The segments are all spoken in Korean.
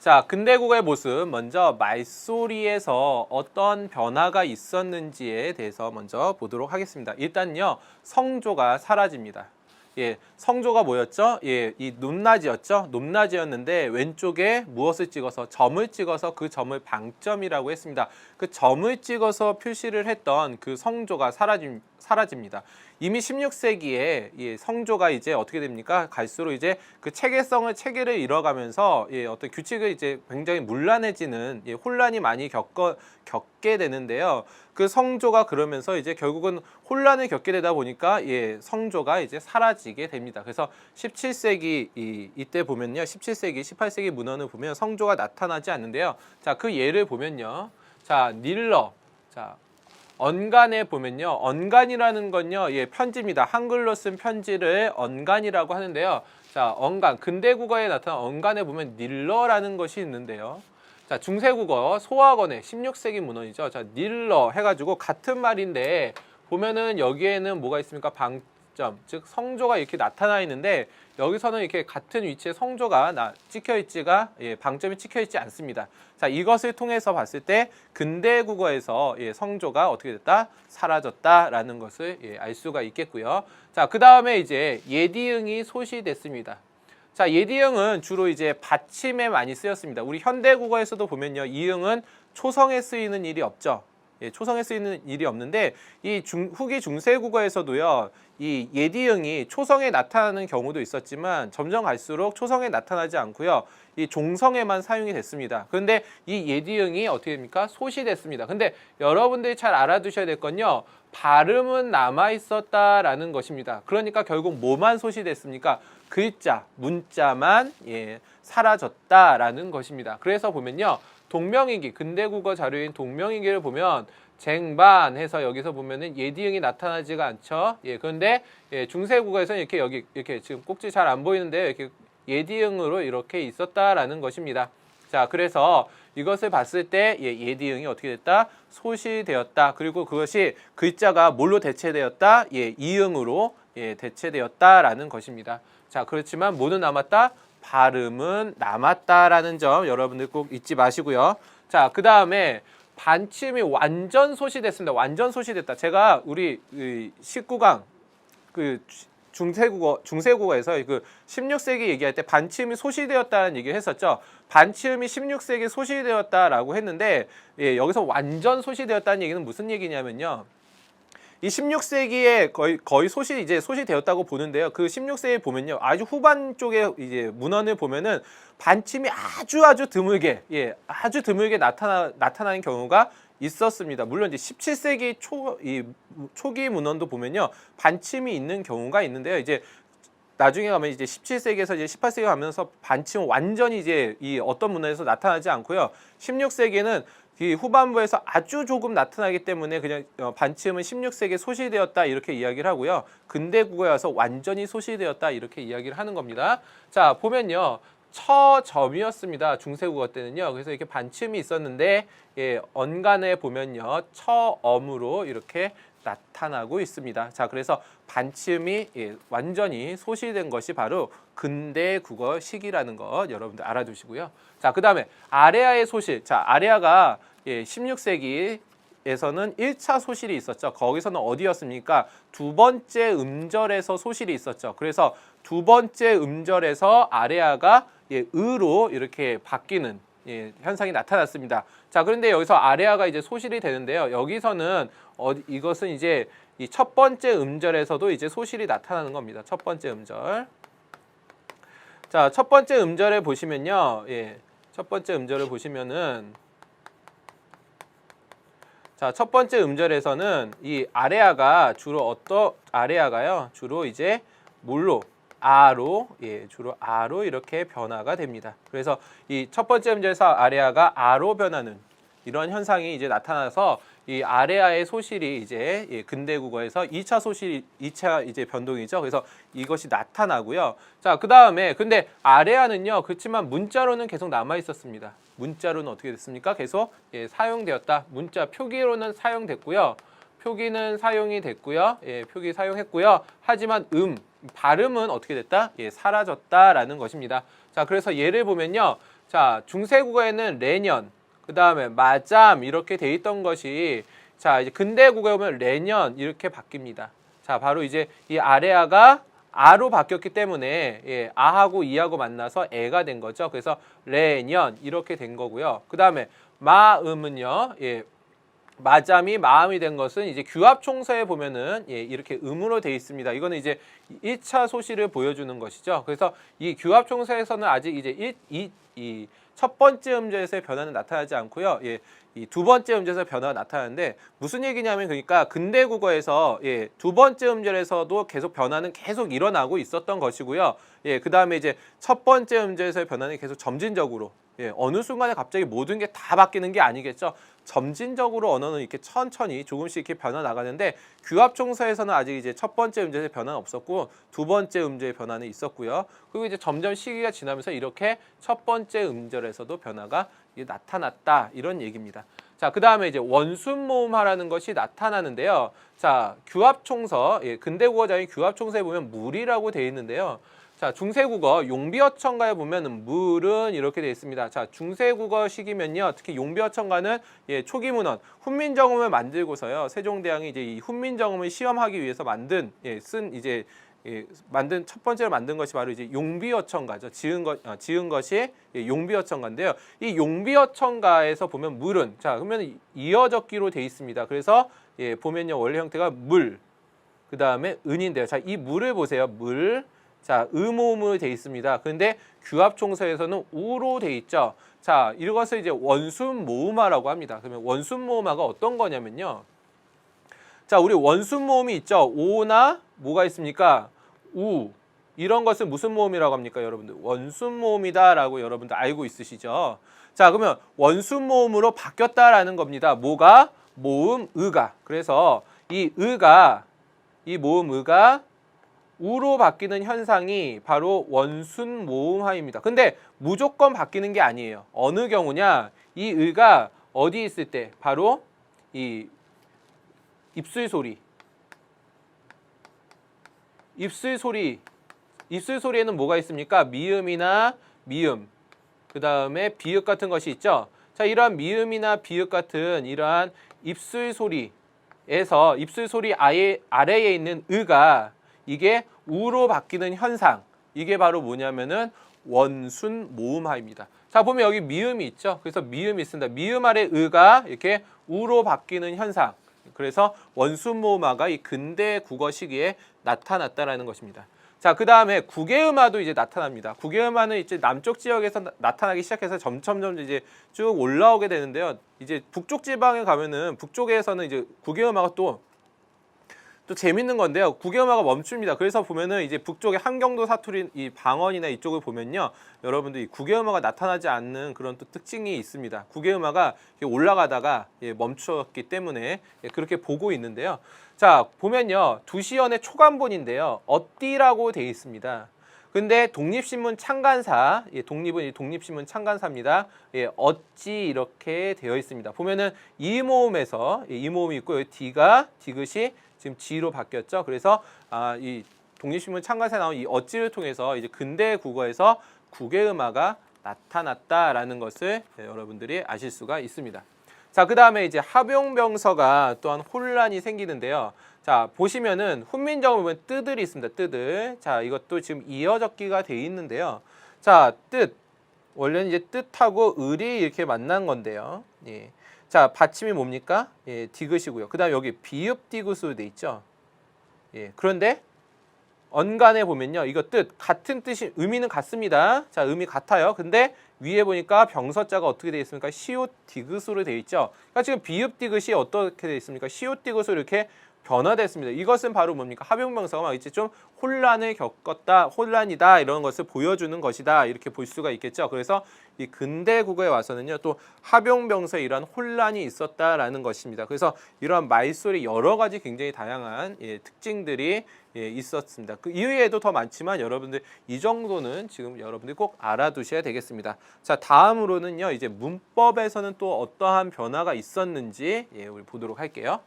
자, 근대 국어의 모습 먼저 말소리에서 어떤 변화가 있었는지에 대해서 먼저 보도록 하겠습니다. 일단요, 성조가 사라집니다. 예, 성조가 뭐였죠? 예, 이 높낮이였죠? 높낮이였는데 왼쪽에 무엇을 찍어서 점을 찍어서 그 점을 방점이라고 했습니다. 그 점을 찍어서 표시를 했던 그 성조가 사라집니다. 이미 16세기에 예, 성조가 이제 어떻게 됩니까? 갈수록 이제 그 체계를 잃어가면서 예, 어떤 규칙을 이제 굉장히 문란해지는 예, 혼란이 많이 겪게 되는데요. 그 성조가 그러면서 이제 결국은 혼란을 겪게 되다 보니까 예, 성조가 이제 사라지게 됩니다. 그래서 17세기 이때 보면요. 17세기, 18세기 문헌을 보면 성조가 나타나지 않는데요. 자, 그 예를 보면요. 자, 닐러. 자, 언간에 보면요. 언간이라는 건요. 예, 편지입니다. 한글로 쓴 편지를 언간이라고 하는데요. 자, 언간. 근대 국어에 나타난 언간에 보면 닐러라는 것이 있는데요. 자, 중세국어 소학원의 16세기 문헌이죠. 자, 닐러 해가지고 같은 말인데 보면은 여기에는 뭐가 있습니까? 방점, 즉 성조가 이렇게 나타나 있는데 여기서는 이렇게 같은 위치에 성조가 예, 방점이 찍혀 있지 않습니다. 자, 이것을 통해서 봤을 때 근대 국어에서 예, 성조가 어떻게 됐다? 사라졌다라는 것을 예, 알 수가 있겠고요. 자, 그 다음에 이제 예디응이 소시됐습니다. 자, 예디응은 주로 이제 받침에 많이 쓰였습니다. 우리 현대국어에서도 보면요, 이응은 초성에 쓰이는 일이 없죠. 예, 초성에 쓰이는 일이 없는데 이 후기 중세국어에서도요, 이 예디응이 초성에 나타나는 경우도 있었지만 점점 갈수록 초성에 나타나지 않고요, 이 종성에만 사용이 됐습니다. 그런데 이 예디응이 어떻게 됩니까? 소시됐습니다. 근데 여러분들이 잘 알아두셔야 될 건요, 발음은 남아 있었다라는 것입니다. 그러니까 결국 뭐만 소시됐습니까? 글자, 문자만 예, 사라졌다라는 것입니다. 그래서 보면요, 동명이기, 근대국어 자료인 동명이기를 보면 쟁반 해서 여기서 보면은 예디응이 나타나지가 않죠. 예, 그런데 예, 중세국어에서는 이렇게 지금 꼭지 잘 안 보이는데요, 이렇게 예디응으로 이렇게 있었다라는 것입니다. 자, 그래서 이것을 봤을 때 예, 예디응이 어떻게 됐다? 소시되었다. 그리고 그것이 글자가 뭘로 대체되었다? 예, 이응으로 예, 대체되었다라는 것입니다. 자, 그렇지만 뭐는 남았다? 발음은 남았다라는 점 여러분들 꼭 잊지 마시고요. 자, 그 다음에 반침이 완전 소시됐습니다. 완전 소시됐다. 제가 우리 19강 그 중세국어에서 그 16세기 얘기할 때 반침이 소시되었다는 얘기를 했었죠. 반침이 16세기 소시되었다라고 했는데 예, 여기서 완전 소시되었다는 얘기는 무슨 얘기냐면요. 이 16세기에 거의 소시되었다고 보는데요. 그 16세기에 보면요, 아주 후반 쪽에 이제 문헌을 보면은 반침이 아주 드물게, 예, 아주 드물게 나타나는 경우가 있었습니다. 물론 이제 17세기 초기 문헌도 보면요, 반침이 있는 경우가 있는데요. 이제 나중에 가면 이제 17세기에서 이제 18세기 가면서 반침은 완전히 이제 이 어떤 문헌에서 나타나지 않고요. 16세기에는 이 후반부에서 아주 조금 나타나기 때문에 그냥 반침은 16세기에 소시되었다 이렇게 이야기를 하고요. 근대 국어에 와서 완전히 소시되었다 이렇게 이야기를 하는 겁니다. 자, 보면요. 처점이었습니다. 중세국어 때는요. 그래서 이렇게 반침이 있었는데 예, 언간에 보면요. 처엄으로 이렇게 나타나고 있습니다. 자, 그래서 반침이 예, 완전히 소시된 것이 바로 근대 국어 시기라는 것 여러분들 알아두시고요. 자, 그 다음에 아레아의 소실. 자, 아레아가 예, 16세기에서는 1차 소실이 있었죠. 거기서는 어디였습니까? 두 번째 음절에서 소실이 있었죠. 그래서 두 번째 음절에서 아레아가 예, 으로 이렇게 바뀌는 예, 현상이 나타났습니다. 자, 그런데 여기서 아레아가 이제 소실이 되는데요. 여기서는 이것은 이제 이 첫 번째 음절에서도 이제 소실이 나타나는 겁니다. 첫 번째 음절. 자, 첫 번째 음절에 보시면요. 예, 첫 번째 음절을 보시면은 자, 첫 번째 음절에서는 이 아레아가 주로 이제 뭘로? 아로, 예, 주로 아로 이렇게 변화가 됩니다. 그래서 이 첫 번째 음절에서 아레아가 아로 변하는 이런 현상이 이제 나타나서 이 아레아의 소실이 이제 예, 근대 국어에서 2차 이제 변동이죠. 그래서 이것이 나타나고요. 자, 그 다음에 근데 아레아는요, 그렇지만 문자로는 계속 남아 있었습니다. 문자로는 어떻게 됐습니까? 계속 예, 사용되었다. 문자 표기로는 사용됐고요. 표기는 사용이 됐고요. 예, 표기 사용했고요. 하지만 발음은 어떻게 됐다? 예, 사라졌다라는 것입니다. 자, 그래서 예를 보면요. 자, 중세국어에는 레년, 그 다음에 마잠 이렇게 돼 있던 것이 자, 이제 근대 국어에 보면 레년 이렇게 바뀝니다. 자, 바로 이제 이 아래아가 아로 바뀌었기 때문에 예, 아하고 이하고 만나서 애가 된 거죠. 그래서 레년 이렇게 된 거고요. 그 다음에 마음은요. 예, 마잠이 마음이 된 것은 이제 규합총서에 보면은 예, 이렇게 음으로 돼 있습니다. 이거는 이제 1차 소시를 보여주는 것이죠. 그래서 이 규합총서에서는 아직 이제 이 첫 번째 음절에서의 변화는 나타나지 않고요. 예, 이 두 번째 음절에서 변화가 나타나는데 무슨 얘기냐면 그러니까 근대 국어에서 예, 두 번째 음절에서도 계속 변화는 계속 일어나고 있었던 것이고요. 예, 그 다음에 이제 첫 번째 음절에서의 변화는 계속 점진적으로 예, 어느 순간에 갑자기 모든 게 다 바뀌는 게 아니겠죠. 점진적으로 언어는 이렇게 천천히 조금씩 이렇게 변화 나가는데 규합총서에서는 아직 이제 첫 번째 음절의 변화는 없었고 두 번째 음절의 변화는 있었고요. 그리고 이제 점점 시기가 지나면서 이렇게 첫 번째 음절에서도 변화가 나타났다 이런 얘기입니다. 자, 그 다음에 이제 원순모음하라는 것이 나타나는데요. 자, 규합총서, 예, 근대국어장인 규합총서에 보면 물이라고 되어 있는데요. 자, 중세국어 용비어천가에 보면 물은 이렇게 되어 있습니다. 자, 중세국어 시기면요, 특히 용비어천가는 예, 초기 문헌 훈민정음을 만들고서요, 세종대왕이 이제 이 훈민정음을 시험하기 위해서 만든 만든 첫 번째로 만든 것이 바로 이제 용비어천가죠. 지은 것이 예, 용비어천가인데요. 이 용비어천가에서 보면 물은 자, 그러면 이어적기로 되어 있습니다. 그래서 예, 보면요, 원래 형태가 물, 그 다음에 은인데요. 자, 이 물을 보세요, 물. 자, 음음으로 되어 있습니다. 그런데 규합총서에서는 우로 되어 있죠. 자, 이것을 이제 원순모음하라고 합니다. 그러면 원순모음하가 어떤 거냐면요. 자, 우리 원순모음이 있죠. 오나 뭐가 있습니까? 우. 이런 것을 무슨 모음이라고 합니까, 여러분들? 원순모음이다라고 여러분들 알고 있으시죠? 자, 그러면 원순모음으로 바뀌었다라는 겁니다. 뭐가? 모음 의가. 그래서 이 모음 의가 우로 바뀌는 현상이 바로 원순모음하입니다. 근데 무조건 바뀌는 게 아니에요. 어느 경우냐? 이 의가 어디 있을 때? 바로 이 입술 소리에는 뭐가 있습니까? 미음이나 미음, 그 다음에 비읍 같은 것이 있죠. 자, 이러한 미음이나 비읍 같은 이러한 입술 소리에서 입술 소리 아래에 있는 의가 이게 우로 바뀌는 현상, 이게 바로 뭐냐면은 원순모음하입니다. 자, 보면 여기 미음이 있죠. 그래서 미음이 있습니다. 미음 아래 의가 이렇게 우로 바뀌는 현상. 그래서 원순모음하가 이 근대 국어 시기에 나타났다라는 것입니다. 자, 그 다음에 국외음화도 이제 나타납니다. 국외음화는 이제 남쪽 지역에서 나타나기 시작해서 점점 이제 쭉 올라오게 되는데요. 이제 북쪽 지방에 가면은 북쪽에서는 이제 국외음화가 또 재밌는 건데요. 국외음화가 멈춥니다. 그래서 보면은 이제 북쪽의 함경도 사투리 이 방언이나 이쪽을 보면요, 여러분들 이 국외음화가 나타나지 않는 그런 또 특징이 있습니다. 국외음화가 올라가다가 멈췄기 때문에 그렇게 보고 있는데요. 자, 보면요, 두시연의 초간본인데요, 어띠라고 되어 있습니다. 근데 독립신문 창간사, 독립은 독립신문 창간사입니다. 어찌 이렇게 되어 있습니다. 보면은 이모음에서 이모음이 있고 여기 디귿이 지금 지로 바뀌었죠. 그래서 이 독립신문 창간사에 나온 이 어찌를 통해서 이제 근대 국어에서 국외음화가 나타났다라는 것을 여러분들이 아실 수가 있습니다. 자, 그 다음에 이제 합용병서가 또한 혼란이 생기는데요. 자, 보시면은 훈민정음을 보면 뜨들이 있습니다. 뜨들. 자, 이것도 지금 이어적기가 돼 있는데요. 자, 뜻. 원래는 이제 뜻하고 을이 이렇게 만난 건데요. 예. 자, 받침이 뭡니까? 예, 디귿이고요. 그 다음에 여기 비읍 디귿으로 돼 있죠. 예. 그런데 언간에 보면요, 이거 뜻 같은 뜻이 의미는 같습니다. 자, 의미 같아요. 근데 위에 보니까 병서자가 어떻게 되어 있습니까? 시옷 디귿으로 되어 있죠. 그러니까 지금 비읍 디귿이 어떻게 되어 있습니까? 시옷 디귿으로 이렇게 변화됐습니다. 이것은 바로 뭡니까? 합용병서가 막 이제 좀 혼란을 겪었다, 혼란이다 이런 것을 보여주는 것이다 이렇게 볼 수가 있겠죠. 그래서 이 근대 국어에 와서는요, 또 합용병서에 이러한 혼란이 있었다라는 것입니다. 그래서 이러한 말소리 여러 가지 굉장히 다양한 특징들이 있었습니다. 그 이외에도 더 많지만 여러분들 이 정도는 지금 여러분들이 꼭 알아두셔야 되겠습니다. 자, 다음으로는요, 이제 문법에서는 또 어떠한 변화가 있었는지 우리 보도록 할게요.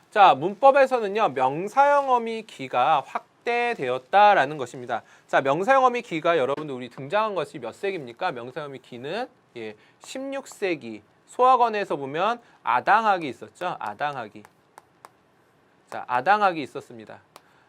자, 문법에서는요, 명사형 어미 기가 확대되었다라는 것입니다. 자, 명사형 어미 기가 여러분들 우리 등장한 것이 몇 세기입니까? 명사형 어미 기는 16세기. 소학원에서 보면 아당학이 있었죠. 아당학이. 자, 아당학이 있었습니다.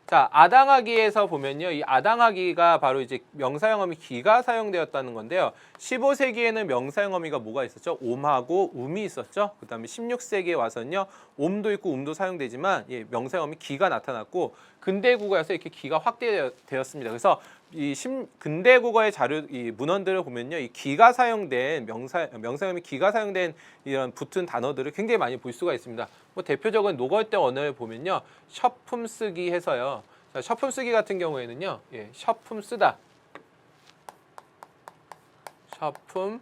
자, 아당학이에서 보면요. 이 아당학이가 바로 이제 명사형 어미 기가 사용되었다는 건데요. 15세기에는 명사형 어미가 뭐가 있었죠? 옴하고 음이 있었죠. 그 다음에 16세기에 와서는요. 옴도 있고 음도 사용되지만 명사형 어미 기가 나타났고 근대 국어에서 이렇게 기가 확대되었습니다. 그래서 이 근대 국어의 이 문헌들을 보면요. 이 기가 사용된 명사형 어미 기가 사용된 이런 붙은 단어들을 굉장히 많이 볼 수가 있습니다. 뭐 대표적인 노걸대 언어를 보면요. 셔품 쓰기 해서요. 자, 셔품 쓰기 같은 경우에는요. 셔품 쓰다. 셔품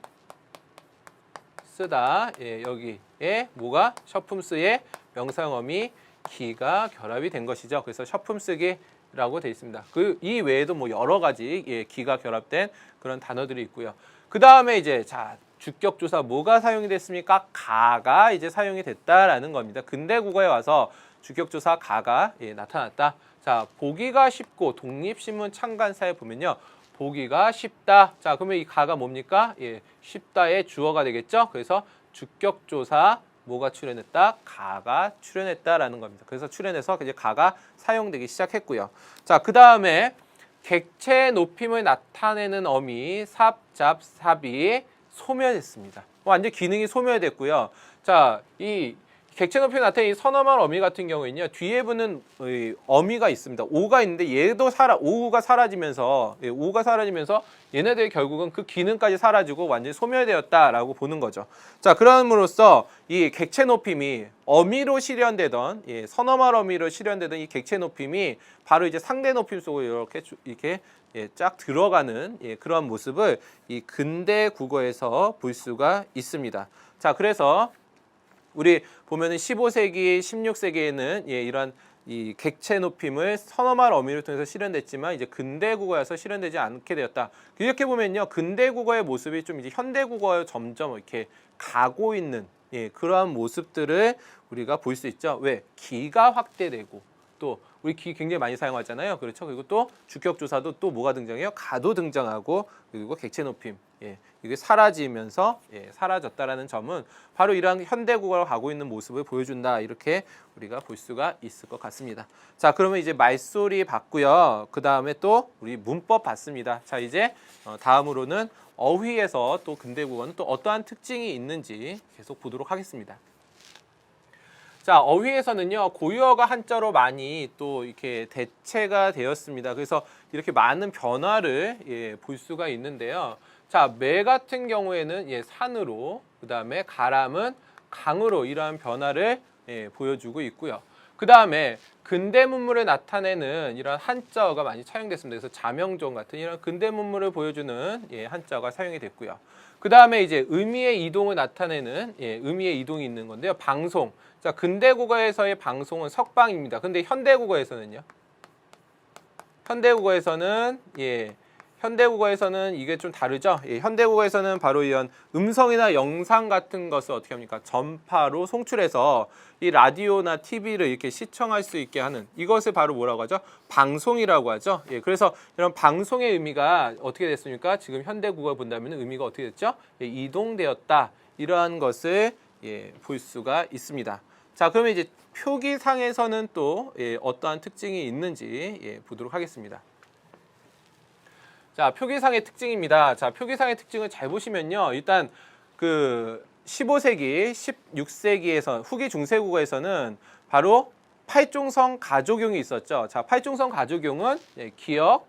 쓰다. 여기에 뭐가 셔품 쓰에 명사형 어미 기가 결합이 된 것이죠. 그래서 셔품 쓰기라고 되어 있습니다. 그 이 외에도 뭐 여러 가지 기가 결합된 그런 단어들이 있고요. 그 다음에 이제 자 주격조사 뭐가 사용이 됐습니까? 가가 이제 사용이 됐다라는 겁니다. 근대 국어에 와서 주격조사 가가 나타났다. 자, 보기가 쉽고 독립신문 창간사에 보면요. 보기가 쉽다. 자, 그러면 이 가가 뭡니까? 쉽다의 주어가 되겠죠? 그래서 주격조사 뭐가 출현했다? 가가 출현했다라는 겁니다. 그래서 출현해서 이제 가가 사용되기 시작했고요. 자, 그 다음에 객체 높임을 나타내는 어미 삽, 잡, 삽이 소멸했습니다. 완전 기능이 소멸됐고요. 자, 이 객체 높임을 나타내는 이 선어말 어미 같은 경우에는요. 뒤에 붙는 어미가 있습니다. 오가 있는데 얘도 오가 사라지면서 얘네들이 결국은 그 기능까지 사라지고 완전히 소멸되었다라고 보는 거죠. 자, 그럼으로써 이 객체 높임이 어미로 실현되던 선어말 어미로 실현되던 이 객체 높임이 바로 이제 상대 높임 속으로 이렇게 쫙 들어가는 그런 모습을 이 근대 국어에서 볼 수가 있습니다. 자, 그래서 우리 보면은 15세기, 16세기에는 이런 이 객체 높임을 선어말 어미를 통해서 실현됐지만 이제 근대 국어에서 실현되지 않게 되었다. 이렇게 보면요, 근대 국어의 모습이 좀 이제 현대 국어에 점점 이렇게 가고 있는 그러한 모습들을 우리가 볼 수 있죠. 왜? 기가 확대되고 또 우리 기 굉장히 많이 사용하잖아요. 그렇죠? 그리고 또 주격조사도 또 뭐가 등장해요? 가도 등장하고 그리고 객체 높임 이게 사라지면서 사라졌다라는 점은 바로 이러한 현대 국어로 가고 있는 모습을 보여준다. 이렇게 우리가 볼 수가 있을 것 같습니다. 자, 그러면 이제 말소리 봤고요. 그 다음에 또 우리 문법 봤습니다. 자, 이제 다음으로는 어휘에서 또 근대 국어는 또 어떠한 특징이 있는지 계속 보도록 하겠습니다. 자, 어휘에서는요, 고유어가 한자로 많이 또 이렇게 대체가 되었습니다. 그래서 이렇게 많은 변화를 볼 수가 있는데요. 자, 매 같은 경우에는 산으로, 그 다음에 가람은 강으로 이러한 변화를 보여주고 있고요. 그 다음에 근대 문물을 나타내는 이런 한자어가 많이 사용됐습니다. 그래서 자명종 같은 이런 근대 문물을 보여주는 한자어가 사용이 됐고요. 그 다음에 이제 의미의 이동을 나타내는 의미의 이동이 있는 건데요. 방송. 자, 근대 국어에서의 방송은 석방입니다. 근데 현대 국어에서는요. 현대 국어에서는 이게 좀 다르죠. 현대 국어에서는 바로 이런 음성이나 영상 같은 것을 어떻게 합니까? 전파로 송출해서 이 라디오나 TV를 이렇게 시청할 수 있게 하는 이것을 바로 뭐라고 하죠? 방송이라고 하죠. 그래서 이런 방송의 의미가 어떻게 됐습니까? 지금 현대 국어를 본다면 의미가 어떻게 됐죠? 이동되었다. 이러한 것을 볼 수가 있습니다. 자, 그러면 이제 표기상에서는 또 어떠한 특징이 있는지 보도록 하겠습니다. 자, 표기상의 특징입니다. 자, 표기상의 특징을 잘 보시면요. 일단 그 15세기, 16세기에서 후기 중세국어에서는 바로 팔중성 가족용이 있었죠. 자, 팔중성 가족용은 기역,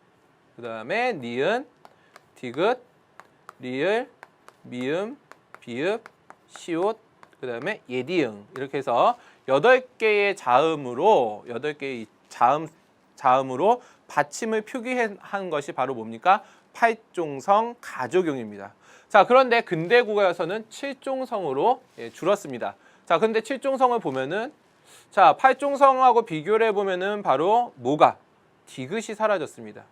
그 다음에 니은, 디귿, 리을, 미음, 비읍, 시옷, 그 다음에 예디응 이렇게 해서 8개의 자음으로 받침을 표기한 것이 바로 뭡니까? 팔중성 가족용입니다. 자, 그런데 근대 국어에서는 7중성으로 줄었습니다. 자, 근데 7중성을 보면은 자, 8중성하고 비교를 해보면은 바로 뭐가? 디귿이 사라졌습니다.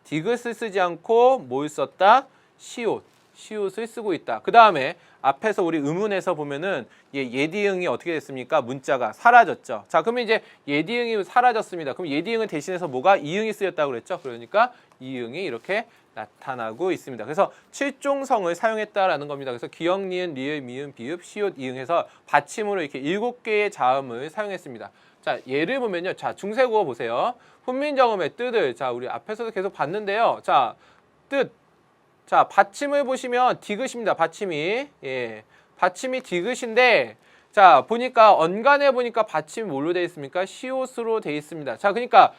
디귿을 쓰지 않고 뭘 썼다? 시옷. 시옷을 쓰고 있다. 그 다음에 앞에서 우리 의문에서 보면은 예디응이 어떻게 됐습니까? 문자가 사라졌죠. 자, 그러면 이제 예디응이 사라졌습니다. 그럼 예디응을 대신해서 뭐가 이응이 쓰였다고 그랬죠? 그러니까 이응이 이렇게 나타나고 있습니다. 그래서 7종성을 사용했다라는 겁니다. 그래서 기역, 니은, 리을, 미음, 비읍, 시옷, 이응해서 받침으로 이렇게 7개의 자음을 사용했습니다. 자, 예를 보면요. 자, 중세국어 보세요. 훈민정음의 뜻을 자, 우리 앞에서도 계속 봤는데요. 자, 뜻. 자, 받침을 보시면 디귿입니다. 받침이. 예. 받침이 디귿인데 자, 보니까 언간에 보니까 받침이 뭘로 되어 있습니까? 시옷으로 되어 있습니다. 자, 그러니까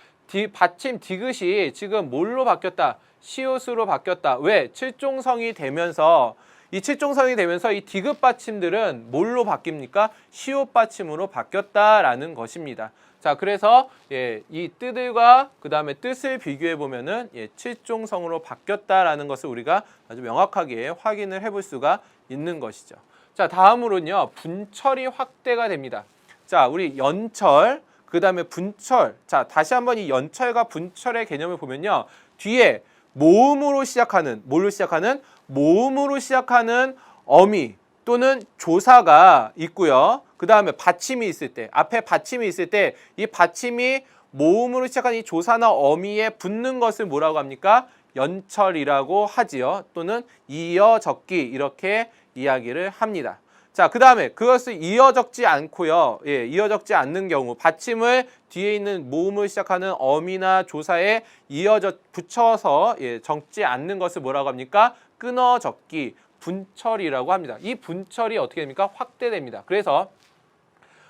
받침 디귿이 지금 뭘로 바뀌었다? 시옷으로 바뀌었다. 왜? 칠종성이 되면서 이 디귿 받침들은 뭘로 바뀝니까? 시옷 받침으로 바뀌었다라는 것입니다. 자, 그래서 이 뜻들과 그 다음에 뜻을 비교해 보면은 칠종성으로 바뀌었다라는 것을 우리가 아주 명확하게 확인을 해볼 수가 있는 것이죠. 자, 다음으로는요, 분철이 확대가 됩니다. 자, 우리 연철, 그 다음에 분철. 자, 다시 한번 이 연철과 분철의 개념을 보면요, 뒤에 모음으로 시작하는, 뭘로 시작하는? 모음으로 시작하는 어미 또는 조사가 있고요. 그 다음에 받침이 있을 때, 앞에 받침이 있을 때 이 받침이 모음으로 시작하는 이 조사나 어미에 붙는 것을 뭐라고 합니까? 연철이라고 하지요. 또는 이어 적기 이렇게 이야기를 합니다. 자, 그 다음에 그것을 이어 적지 않고요. 이어 적지 않는 경우 받침을 뒤에 있는 모음을 시작하는 어미나 조사에 붙여서 적지 않는 것을 뭐라고 합니까? 끊어 적기, 분철이라고 합니다. 이 분철이 어떻게 됩니까? 확대됩니다. 그래서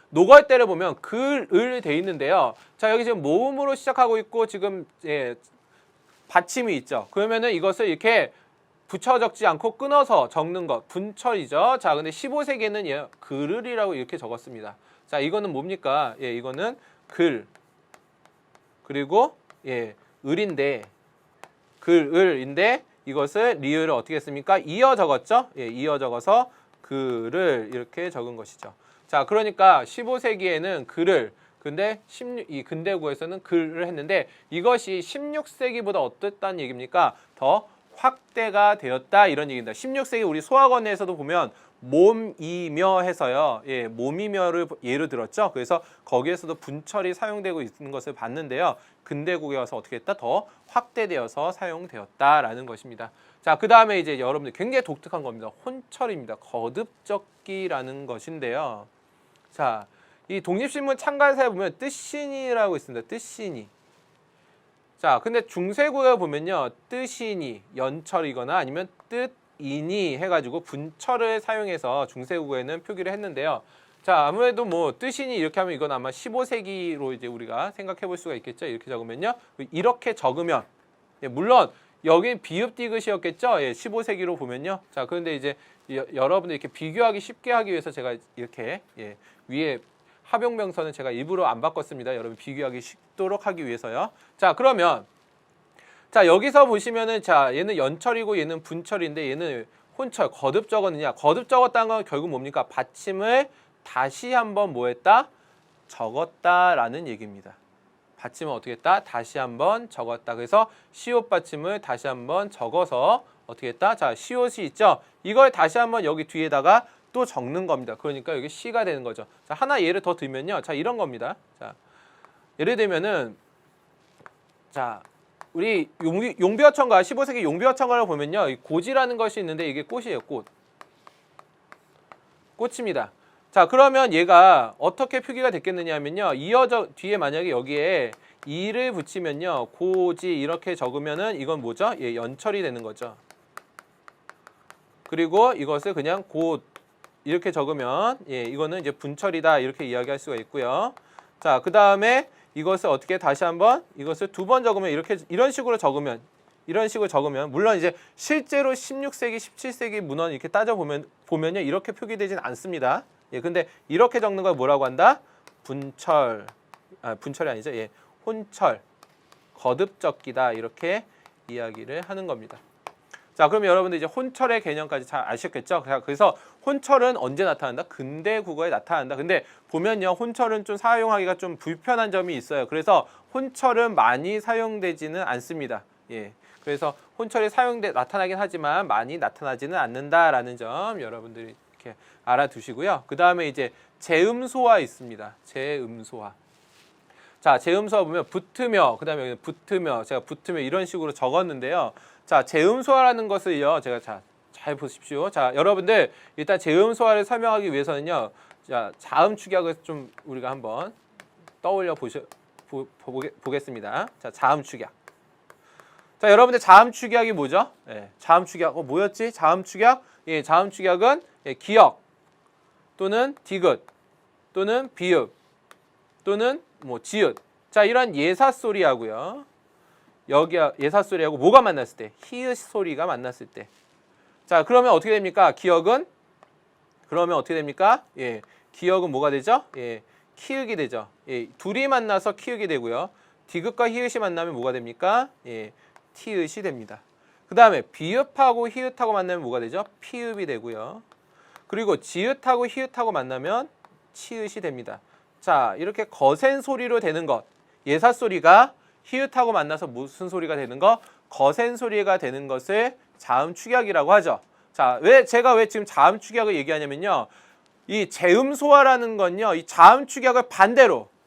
노걸대를 보면 글을 돼 있는데요. 자, 여기 지금 모음으로 시작하고 있고 지금 받침이 있죠. 그러면은 이것을 이렇게 붙여 적지 않고 끊어서 적는 것, 분철이죠. 자, 근데 15세기에는 글을이라고 이렇게 적었습니다. 자, 이거는 뭡니까? 이거는 글. 그리고 을인데 글을인데 이것을 리을을 어떻게 했습니까? 이어 적었죠? 이어 적어서 글을 이렇게 적은 것이죠. 자, 그러니까 15세기에는 글을 근데 이 근대국에서는 글을 했는데 이것이 16세기보다 어땠다는 얘기입니까? 더 확대가 되었다 이런 얘기입니다. 16세기 우리 소학원에서도 보면 몸이며 해서요. 몸이며를 예로 들었죠. 그래서 거기에서도 분철이 사용되고 있는 것을 봤는데요. 근대국에 와서 어떻게 했다? 더 확대되어서 사용되었다라는 것입니다. 자, 그 다음에 이제 여러분들 굉장히 독특한 겁니다. 혼철입니다. 거듭적기라는 것인데요. 자, 이 독립신문 참가사에 보면 뜻신이라고 있습니다. 뜻신이. 자, 근데 중세국에 보면요, 뜻이니 연철이거나 아니면 뜻이니 해가지고 분철을 사용해서 중세국어에는 표기를 했는데요. 자, 아무래도 뭐 뜻이니 이렇게 하면 이건 아마 15세기로 이제 우리가 생각해 볼 수가 있겠죠. 이렇게 적으면요, 이렇게 적으면 물론 여기 비읍 디귿이었겠죠. 15세기로 보면요. 자, 그런데 이제 여러분들 이렇게 비교하기 쉽게 하기 위해서 제가 이렇게 위에 합용명서는 제가 일부러 안 바꿨습니다. 여러분 비교하기 쉽도록 하기 위해서요. 자, 그러면 자, 여기서 보시면은 자, 얘는 연철이고 얘는 분철인데 얘는 혼철, 거듭 적었느냐? 거듭 적었다는 건 결국 뭡니까? 받침을 다시 한번 뭐 했다? 적었다라는 얘기입니다. 받침을 어떻게 했다? 다시 한번 적었다. 그래서 시옷 받침을 다시 한번 적어서 어떻게 했다? 자, 시옷이 있죠? 이걸 다시 한번 여기 뒤에다가 또 적는 겁니다. 그러니까 여기 시가 되는 거죠. 자, 하나 예를 더 들면요. 자, 이런 겁니다. 자, 예를 들면은 자, 우리 용비어천가 15세기 용비어천가를 보면요. 고지라는 것이 있는데 이게 꽃이에요. 꽃입니다. 자, 그러면 얘가 어떻게 표기가 됐겠느냐 하면요. 이어져 뒤에 만약에 여기에 이를 붙이면요. 고지 이렇게 적으면은 이건 뭐죠? 연철이 되는 거죠. 그리고 이것을 그냥 곧 이렇게 적으면 이거는 이제 분철이다 이렇게 이야기할 수가 있고요. 자, 그 다음에 이것을 어떻게 다시 한번 이것을 두 번 적으면 이런 식으로 적으면 물론 이제 실제로 16세기, 17세기 문헌 이렇게 보면요 이렇게 표기되진 않습니다. 근데 이렇게 적는 걸 뭐라고 한다? 분철이 아니죠. 혼철, 거듭적기다 이렇게 이야기를 하는 겁니다. 자, 그럼 여러분들 이제 혼철의 개념까지 잘 아셨겠죠? 그래서 혼철은 언제 나타난다? 근대 국어에 나타난다. 근데 보면요, 혼철은 좀 사용하기가 좀 불편한 점이 있어요. 그래서 혼철은 많이 사용되지는 않습니다. 그래서 혼철이 나타나긴 하지만 많이 나타나지는 않는다라는 점 여러분들이 이렇게 알아두시고요. 그 다음에 이제 제음소화 있습니다. 제음소화. 자, 제음소화 보면 붙으며, 그 다음에 붙으며, 제가 붙으며 이런 식으로 적었는데요. 자, 제음소화라는 것을요, 제가 잘 보십시오. 자, 여러분들 일단 제음소화를 설명하기 위해서는요, 자, 자음축약을 좀 우리가 한번 떠올려 보겠습니다. 자, 자음축약. 자, 여러분들 자음축약이 뭐죠? 예, 자음축약. 뭐였지? 자음축약? 예, 자음축약은 기역 또는 디귿 또는 비읍 또는 뭐 지읒. 자, 이런 예사 소리하고요. 여기 예사 소리하고 뭐가 만났을 때? 히읗 소리가 만났을 때. 자, 그러면 어떻게 됩니까? 기역은 그러면 어떻게 됩니까? 예. 기역은 뭐가 되죠? 예. 키읔이 되죠. 예. 둘이 만나서 키읔이 되고요. 디귿과 히읗이 만나면 뭐가 됩니까? 예. 티읕이 됩니다. 그다음에 비읍하고 히읗하고 만나면 뭐가 되죠? 피읍이 되고요. 그리고 지읒하고 히읗하고 만나면 치읒이 됩니다. 자, 이렇게 거센 소리로 되는 것. 예사 소리가 히읗하고 만나서 무슨 소리가 되는 거? 거센 소리가 되는 것을 자음축약이라고 하죠. 자, 제가 왜 지금 자음축약을 얘기하냐면요. 이 제음소화라는 건요. 이 자음축약을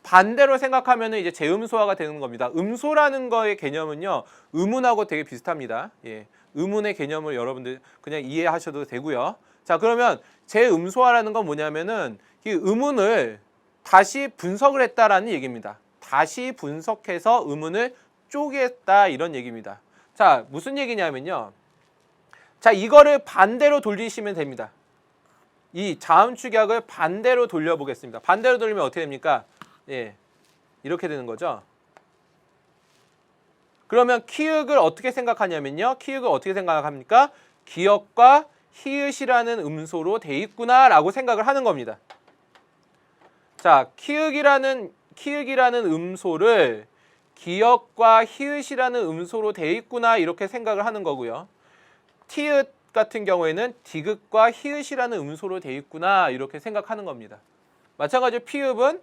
반대로 생각하면 이제 제음소화가 되는 겁니다. 음소라는 거의 개념은요. 음운하고 되게 비슷합니다. 예. 음운의 개념을 여러분들 그냥 이해하셔도 되고요. 자, 그러면 제음소화라는 건 뭐냐면은 이 음운을 다시 분석을 했다라는 얘기입니다. 다시 분석해서 음운을 쪼개다 이런 얘기입니다. 자, 무슨 얘기냐면요. 자, 이거를 반대로 돌리시면 됩니다. 이 자음축약을 반대로 돌려보겠습니다. 반대로 돌리면 어떻게 됩니까? 예, 이렇게 되는 거죠. 그러면 키읔을 어떻게 생각하냐면요. 키읔을 어떻게 생각합니까? 기역과 히읗이라는 음소로 돼 있구나라고 생각을 하는 겁니다. 자, 키읔이라는 음소를 기역과 히읗이라는 음소로 돼 있구나 이렇게 생각을 하는 거고요. 티읕 같은 경우에는 디귿과 히읗이라는 음소로 돼 있구나 이렇게 생각하는 겁니다. 마찬가지로 피읍은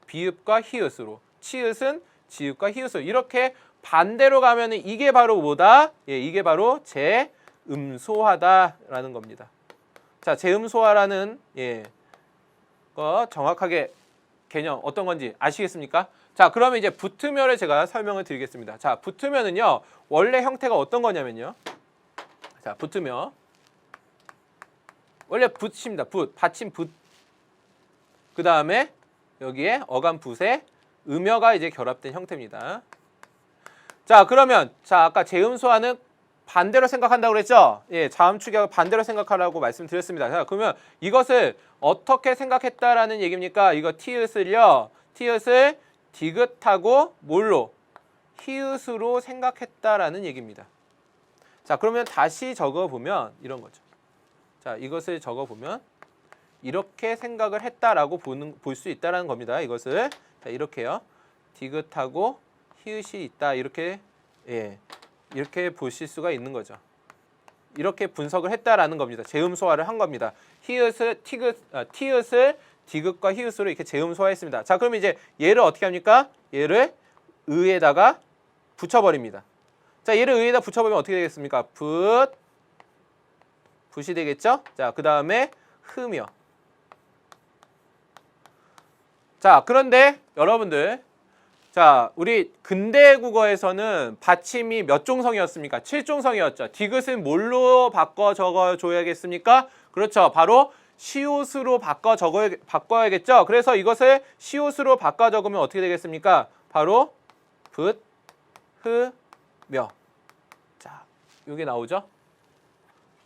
비읍과 히읗으로, 치읒은 지읒과 히읗으로 이렇게 반대로 가면 이게 바로 뭐다? 예, 이게 바로 제음소화다라는 겁니다. 자, 제음소화라는 거 정확하게 개념 어떤 건지 아시겠습니까? 자, 그러면 이제 붙으며를 제가 설명을 드리겠습니다. 자, 붙으며는요 원래 형태가 어떤 거냐면요. 자, 붙으며 원래 붓입니다. 붓, 받침 붓. 그 다음에 여기에 어감 붓에 음여가 이제 결합된 형태입니다. 자, 그러면 아까 제음소화는 반대로 생각한다고 그랬죠? 예, 자음축약을 반대로 생각하라고 말씀드렸습니다. 자, 그러면 이것을 어떻게 생각했다라는 얘기입니까? 이거 티읕을 디귿하고 뭘로? 히읗으로 생각했다라는 얘기입니다. 자, 그러면 다시 적어보면 이런 거죠. 자, 이것을 적어보면 이렇게 생각을 했다라고 볼 수 있다라는 겁니다. 이것을 자, 이렇게요. 디귿하고 히읗이 있다 이렇게 이렇게 보실 수가 있는 거죠. 이렇게 분석을 했다라는 겁니다. 제음소화를 한 겁니다. 티읕을 디귿과 히읗으로 이렇게 제음소화했습니다. 자, 그럼 이제 얘를 어떻게 합니까? 얘를 의에다가 붙여버립니다. 자, 얘를 의에다 붙여보면 어떻게 되겠습니까? 붓이 되겠죠? 자, 그 다음에 흐며. 자, 그런데 여러분들, 자, 우리 근대 국어에서는 받침이 몇 종성이었습니까? 7종성이었죠. 디귿은 뭘로 바꿔 적어줘야겠습니까? 그렇죠. 바로 시옷으로 바꿔야겠죠. 그래서 이것을 시옷으로 바꿔 적으면 어떻게 되겠습니까? 바로 붓, 흐, 며. 자, 이게 나오죠?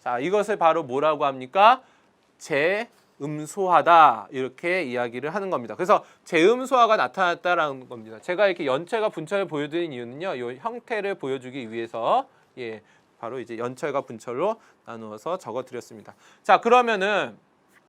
자, 이것을 바로 뭐라고 합니까? 제음소화다 이렇게 이야기를 하는 겁니다. 그래서 제음소화가 나타났다라는 겁니다. 제가 이렇게 연철과 분철을 보여드린 이유는요, 이 형태를 보여주기 위해서 바로 이제 연철과 분철로 나누어서 적어드렸습니다. 자, 그러면은